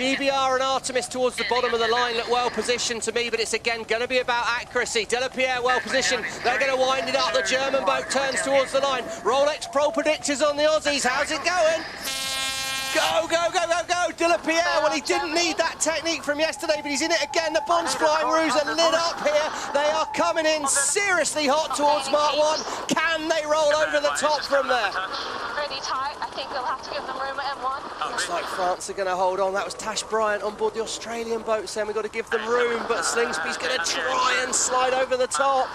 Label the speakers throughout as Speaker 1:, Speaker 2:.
Speaker 1: GBR and Artemis towards the bottom of the line look well positioned to me, but it's again going to be about accuracy. Delapierre well positioned. They're going to wind it up. The German boat turns towards the line. Rolex Pro predictors on the Aussies. How's it going? Go, go, go, go, go. Delapierre, well, he didn't need that technique from yesterday, but he's in it again. The Bonds Flying Roos are lit up here. They are coming in seriously hot towards Mark 1. Can they roll over the top from there?
Speaker 2: Pretty tight. I think they'll have to give them room at M1.
Speaker 1: Looks like France are going to hold on. That was Tash Bryant on board the Australian boat saying we've got to give them room, but Slingsby's going to try and slide over the top.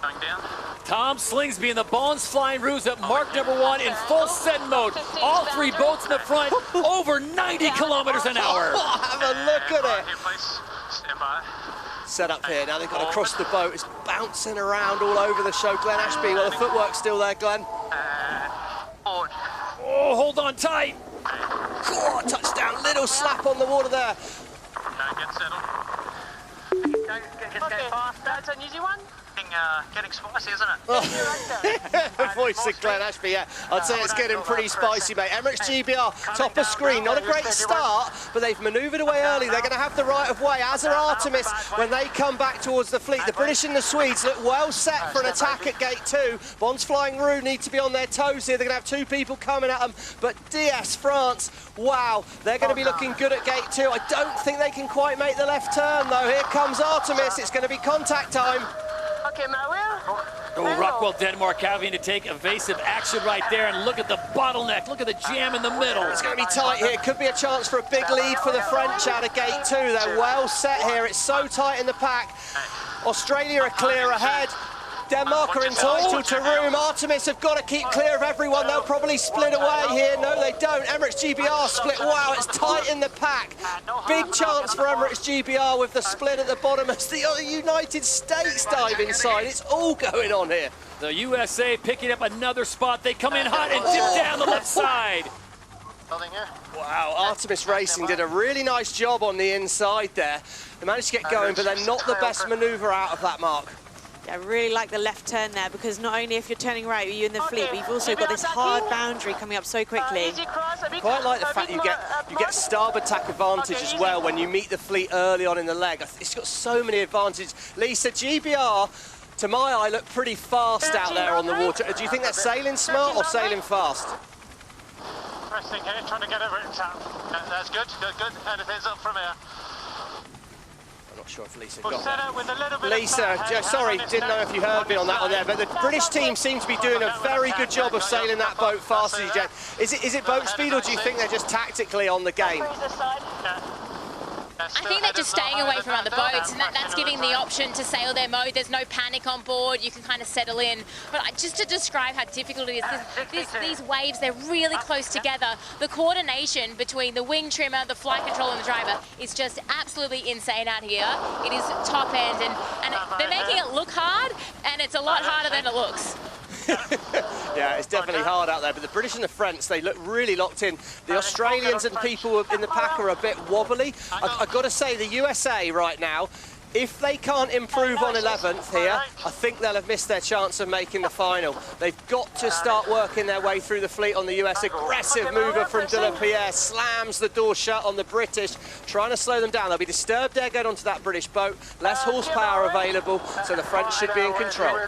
Speaker 3: Going down.
Speaker 4: Tom Slingsby in the Bonds Flying Roos at mark number 1 in full send mode. All 3 boats in the front, over 90 kilometers an hour.
Speaker 1: Have a look at it.
Speaker 3: Here, please. Stand by.
Speaker 1: Set up here, now they've got to cross the boat. It's bouncing around all over the show. Glenn Ashby, well, the footwork's still there, Glenn.
Speaker 3: Forward.
Speaker 4: Oh, hold on tight.
Speaker 1: God, touchdown, little slap on the water there.
Speaker 3: Get settled.
Speaker 2: Okay, that's an easy one.
Speaker 3: Getting spicy, isn't it?
Speaker 1: Voice of Glenn Ashby, yeah. I'd say it's getting pretty spicy, mate. Emirates GBR, top of screen. Not a great start, but they've manoeuvred away early. They're going to have the right of way, as are Artemis, when they come back towards the fleet. The British and the Swedes look well set for an attack at gate 2. Bonds Flying Roos need to be on their toes here. They're going to have 2 people coming at them, but DS France, wow, they're going to be looking good at gate 2. I don't think they can quite make the left turn, though. Here comes Artemis. It's going to be contact time.
Speaker 2: Okay, Mario.
Speaker 4: Oh, Rockwell, Denmark having to take evasive action right there, and look at the bottleneck. Look at the jam in the middle.
Speaker 1: It's going to be tight here. Could be a chance for a big lead for the French out of gate 2. They're well set here. It's so tight in the pack. Australia are clear ahead. Denmark are entitled to room. Artemis have got to keep clear of everyone. They'll probably split away here. No, they don't. Emirates GBR split. Wow, it's tight in the pack. Big chance for Emirates GBR with the split at the bottom as the United States dive inside. It's all going on here.
Speaker 4: The USA picking up another spot. They come in hot and dip down the left side.
Speaker 1: Wow, Artemis Racing did a really nice job on the inside there. They managed to get going, but they're not the best manoeuvre out of that, Mark.
Speaker 5: I really like the left turn there, because not only if you're turning right, you're in the fleet, but you've also got this hard boundary coming up so quickly.
Speaker 1: Quite like the fact you get starboard tack advantage as well when you meet the fleet early on in the leg. It's got so many advantages. Lisa, GBR, to my eye, look pretty fast out there on the water. Do you think they're sailing smart or sailing fast?
Speaker 3: Pressing here, trying to get over it. That's good, good, good. Anything's up from here.
Speaker 1: I'm not sure if Lisa got that. Lisa, sorry, didn't know if you heard me on that one there, but the British team seem to be doing a very good job of sailing that boat fast as you jet. Is it boat speed, or do you think they're just tactically on the game?
Speaker 6: I think they're just staying away from other boats, and that's giving the option to sail their mode. There's no panic on board. You can kind of settle in. But just to describe how difficult it is, these waves, they're really close together. The coordination between the wing trimmer, the flight control, and the driver is just absolutely insane out here. It is top end, and they're making it look hard, and it's a lot harder than it looks.
Speaker 1: Yeah, it's definitely hard out there, but the British and the French, they look really locked in. The Australians and people in the pack are a bit wobbly. I've got to say, the USA right now, if they can't improve on 11th here, I think they'll have missed their chance of making the final. They've got to start working their way through the fleet on the US. Aggressive mover from Delapierre, slams the door shut on the British, trying to slow them down. They'll be disturbed there going onto that British boat. Less horsepower available, so the French should be in control.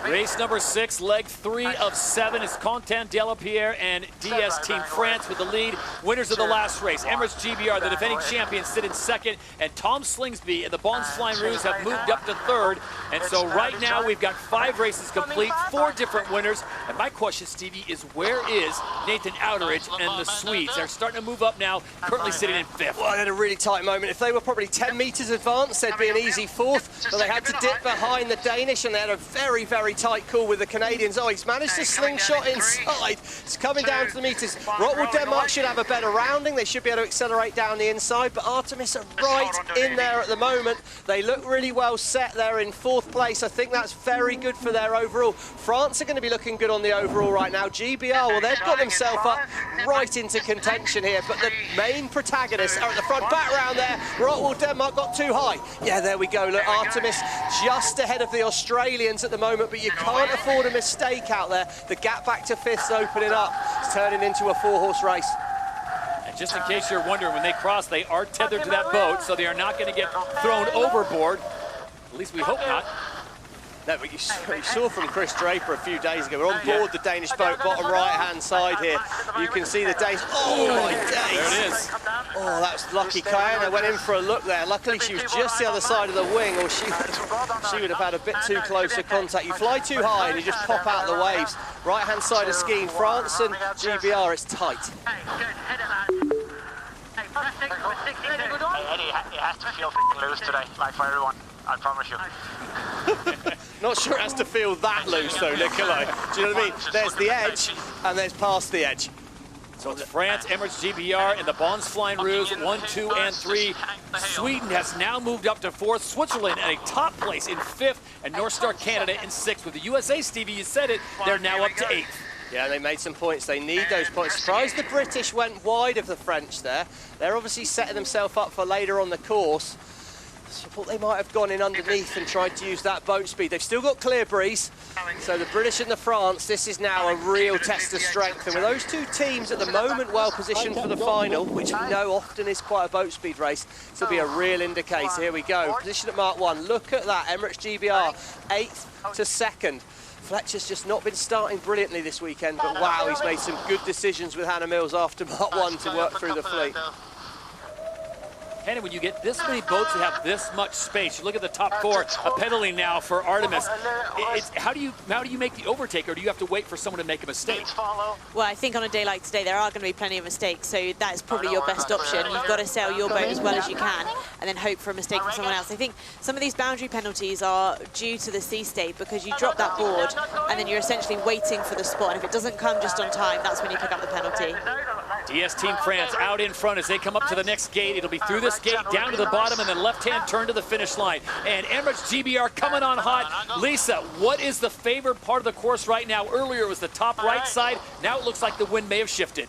Speaker 4: Race number 6, leg 3 of 7 is Quentin Delapierre and DS Team France with the lead. Winners of the last race, Emirates GBR, the defending champions, sit in second, and Tom Slingsby and the Bonds Flying Roos have moved up to third. And so right now we've got 5 races complete, 4 different winners. And my question, Stevie, is where is Nathan Outeridge and the Swedes? They're starting to move up now, currently sitting in 5th.
Speaker 1: Well, they had a really tight moment. If they were probably 10 metres advanced, they'd be an easy 4th, but they had to dip behind the Danish, and they had a very, very tight call with the Canadians. Oh, he's managed to slingshot inside. It's coming down to the meters. Rockwool Denmark should have a better rounding. They should be able to accelerate down the inside, but Artemis are right in there at the moment. They look really well set there in 4th place. I think that's very good for their overall. France are going to be looking good on the overall right now. GBR, well, they've got themselves up right into contention here, but the main protagonists are at the front. Back round there, Rockwool Denmark got too high. Yeah, there we go. Look, Artemis just ahead of the Australians at the moment, but you can't afford a mistake out there. The gap back to 5th is opening up. It's turning into a 4-horse race.
Speaker 4: Just in case you're wondering, when they cross, they are tethered to that boat, so they are not going to get thrown overboard. At least we hope not.
Speaker 1: No, but you saw from Chris Draper a few days ago, we're on board the Danish boat, bottom right-hand side here. You can see the Danish, oh my days!
Speaker 4: There it is.
Speaker 1: Oh, that's lucky. Kiana went in for a look there. Luckily, she was just the other side of the wing, or she would have had a bit too close a contact. You fly too high and you just pop out the waves. Right-hand side of skiing, France and GBR, it's tight.
Speaker 3: Eddie, it has to feel loose today, like for everyone. I promise you.
Speaker 1: Not sure it has to feel that loose though, Nikolai. Do you know what I mean? There's the edge, and there's past the edge.
Speaker 4: So it's France, Emirates GBR, and the Bondsflying Rouge, 1, 2, and 3. Sweden has now moved up to 4th. Switzerland at a top place in 5th, and North Star Canada in 6th. With the USA, Stevie, you said it, they're now up to 8th.
Speaker 1: Yeah, they made some points. They need those points. Surprised the British went wide of the French there. They're obviously setting themselves up for later on the course. So I thought they might have gone in underneath and tried to use that boat speed. They've still got clear breeze. So the British and the France, this is now a real test of strength. And with those two teams at the moment well positioned for the final, which we know often is quite a boat speed race, this will be a real indicator. Here we go. Position at Mark 1. Look at that. Emirates GBR, 8th to 2nd. Fletcher's just not been starting brilliantly this weekend, but wow, he's made some good decisions with Hannah Mills after Mark 1 to work through the fleet.
Speaker 4: And when you get this many boats that have this much space, you look at the top 4, a penalty now for Artemis. How do you make the overtake, or do you have to wait for someone to make a mistake?
Speaker 5: Well, I think on a day like today, there are going to be plenty of mistakes, so that's probably your best option. You've got to sail your boat as well as you can, and then hope for a mistake from someone else. I think some of these boundary penalties are due to the sea state, because you drop that board, and then you're essentially waiting for the spot, and if it doesn't come just on time, that's when you pick up the penalty.
Speaker 4: DS Team France out in front as they come up to the next gate. It'll be through this gate, down to the bottom, and then left-hand turn to the finish line. And Emirates GBR coming on hot. Lisa, what is the favored part of the course right now? Earlier it was the top right side. Now it looks like the wind may have shifted.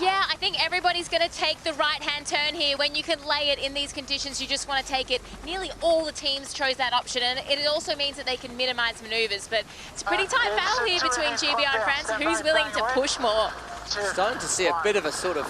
Speaker 6: Yeah, I think everybody's going to take the right-hand turn here. When you can lay it in these conditions, you just want to take it. Nearly all the teams chose that option, and it also means that they can minimize maneuvers. But it's a pretty tight battle here between GBR and France. Who's willing to push more?
Speaker 1: Starting to see a bit of a sort of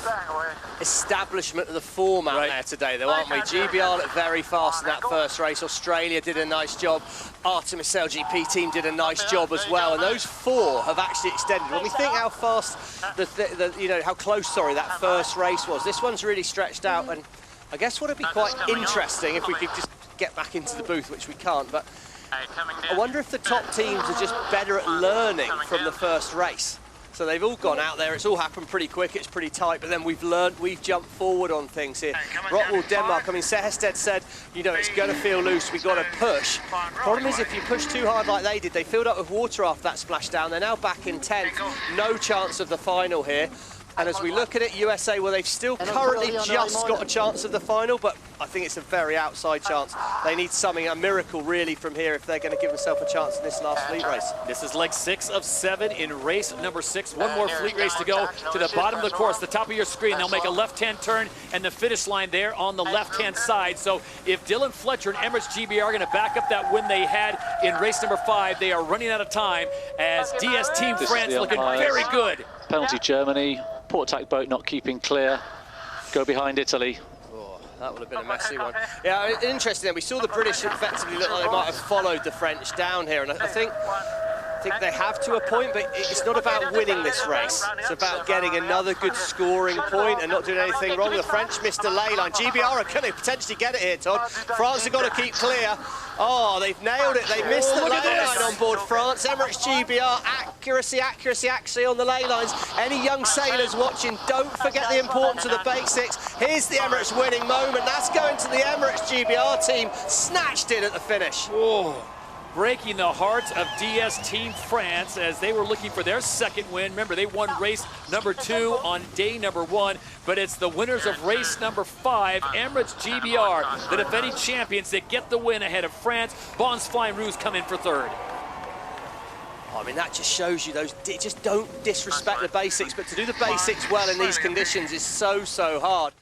Speaker 1: establishment of the form out there today, though, aren't we? GBR looked very fast in that first race. Australia did a nice job. Artemis SailGP team did a nice job as well. And those 4 have actually extended. When we think how fast, how close, that first race was, this one's really stretched out. And I guess what would be quite interesting if we could just get back into the booth, which we can't. But I wonder if the top teams are just better at learning from the first race. So they've all gone out there, it's all happened pretty quick, it's pretty tight, but then we've learned, we've jumped forward on things here. Rottwell, Denmark, I mean, Sehested said, it's going to feel loose, we've got to push. Problem is, if you push too hard like they did, they filled up with water after that splashdown. They're now back in 10th, no chance of the final here. And as we look at it, USA, well, they've still currently just got a chance of the final, but I think it's a very outside chance. They need something, a miracle, really, from here if they're going to give themselves a chance in this last fleet race.
Speaker 4: This is leg 6 of 7 in race number 6. One more fleet race to go to the bottom of the course, the top of your screen. They'll make a left-hand turn, and the finish line there on the left-hand side. So if Dylan Fletcher and Emirates GBR are going to back up that win they had in race number 5, they are running out of time as DS Team France looking very good.
Speaker 7: Penalty Germany. Port attack boat not keeping clear. Go behind Italy.
Speaker 1: Oh, that would have been a messy one. Yeah, interesting. We saw the British effectively look like they might have followed the French down here, and I think they have to a point, but it's not about winning this race. It's about getting another good scoring point and not doing anything wrong. The French missed a lay line. GBR are going to potentially get it here, Todd. France have got to keep clear. Oh, they've nailed it. They missed the lay line on board France. Emirates GBR, accuracy actually on the lay lines. Any young sailors watching, don't forget the importance of the basics. Here's the Emirates winning moment. That's going to the Emirates GBR team. Snatched it at the finish.
Speaker 4: Whoa. Breaking the hearts of DS Team France as they were looking for their second win. Remember, they won race number 2 on day number 1, but it's the winners of race number 5, Emirates GBR, the defending champions, that get the win ahead of France. Bondsflying Rouge come in for 3rd.
Speaker 1: I mean, that just shows you just don't disrespect the basics, but to do the basics well in these conditions is so hard.